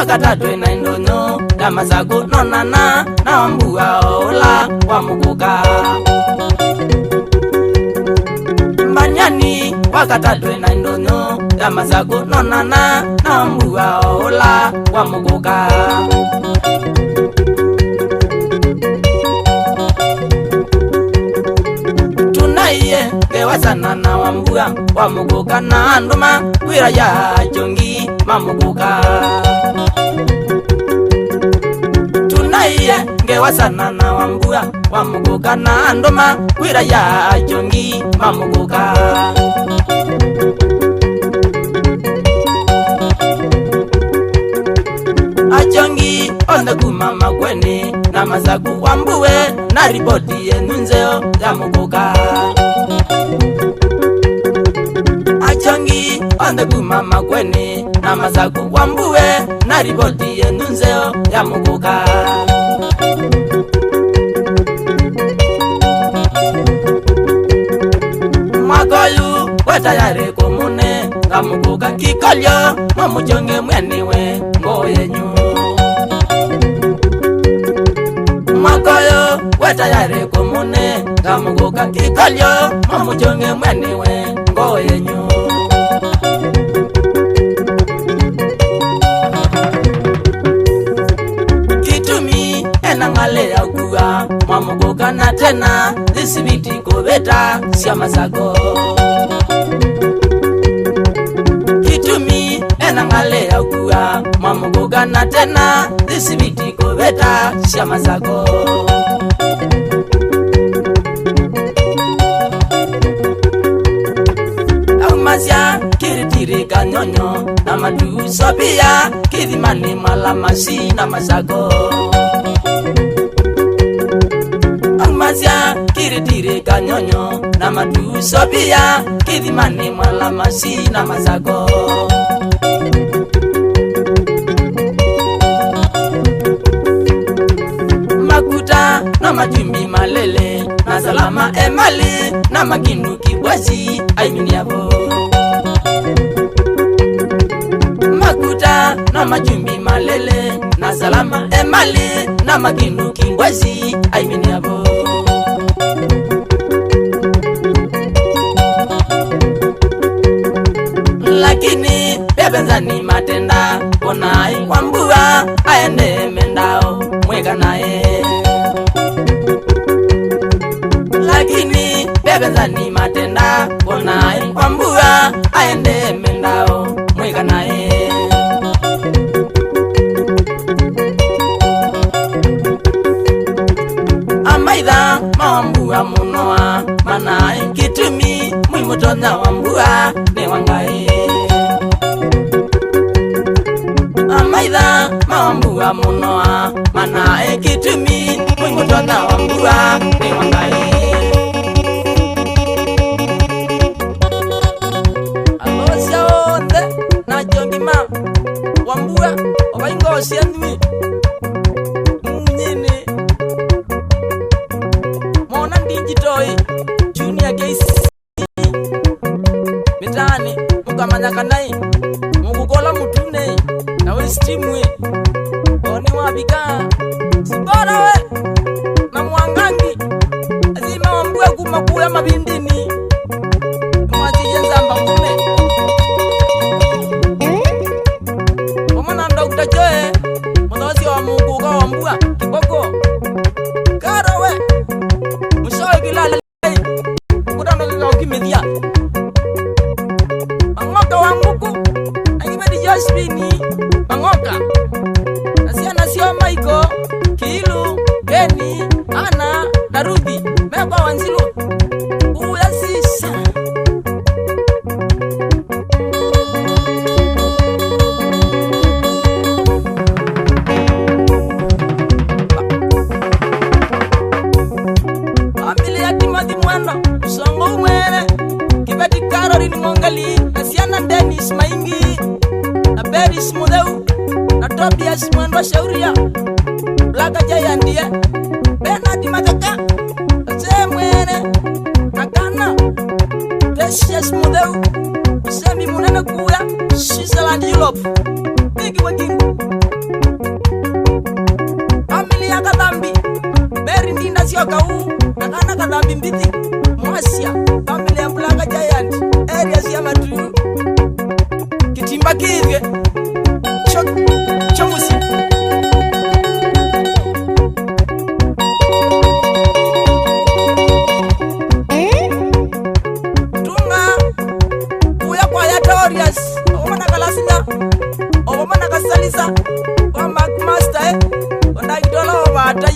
wakatatu na indonyo damasaku nonana na Wambua ola wamukuka Manyani wakatatu na indonyo damasaku nonana na Wambua ola wamukuka Tunaiye gewasana na Wambua wamukuka na nduma kwira ya chongi mamukuka Tunaiye gewasana na Wambua wamukuka na nduma kwira ya chongi mamukuka Achongi onda kumama kweni na masaku Wambuwe na ripoti yenunzeo ya mukuka Achongi onda kumama kweni na masaku Wambuwe na ripoti yenunzeo ya mukuka Makoyu wetayare kumune ngamukuka kikolyo mamuchonge mweniwe ngoyenyu Makoyo wetayare kumune ngamukuka kikolyo mamuchonge mweniwe ngoyenyu Kitumi enangale ya kuwa mamukuka na tena disibiti kubeta siama sako Kitumi enangale ya kuwa mamukuka na tena disibiti kubeta siama sako Aumasya kiritiri kanyonyo na madu sobia kidhimani malamasi na masako Aumasya kiritiri kanyonyo na madu sobia kidhimani malamasi na masako Makuta na majumbi malele na salama emali na magindu kibwazi aiminiabo Makuta na majumbi malele na salama emali na magindu kibwazi aiminiabo Lakini bebenzani matenda Onai Wambua aende mendao mweka nae Lakini bebenzani matenda Onai Wambua aende mendao mweka nae Amaitha Wambua munoa Manai kitumi mwimutonya Wambua ne wangai Amaitha Wambua munoa Manai kitumi mwimutonya Wambua ne wangai Alosya onde na jongi ma Wambua obaingo siandimi Munyini Mona digitoi Junior Gacy Mitani Mukamanya kanai Mukukola mutune Nawe stimwe Oni wabika Sibora we Na mwangangi Azima Wambua kumakuya mabindini Mwatiye zamba ngume Wamana Dr. Joe Mwadosi wa Mungu kwa Wambua Kiboko Karo we Mushoe kilala Kudano kika ukimithia Mangoka wa Mungu Angibedi Joshbini Mangoka Nasiana sio Maiko Kilu Geni Ana Naruthi Mekwa Wanzilu Uya sisa Familia Timothy Mwano Songo umwere Kibeti Caroline Mongali Nasiana Dennis Maingi Na Beris Mudeu Na Tobias Mwendo Shauria Blaka Jayandie Bernard Mataka Tse mwere Nakana Precious Mudeu Semi Munene Kura Switzerland Europe Big Waking Vuusya kau nakana kadambi mbithi Mwasya family ya Mbulanga Giant area ya Matulu kitimba kithwe chomusi tunga uya kwa ya Torias omana kalasina omana kasalisa wa master onda kidola wa batai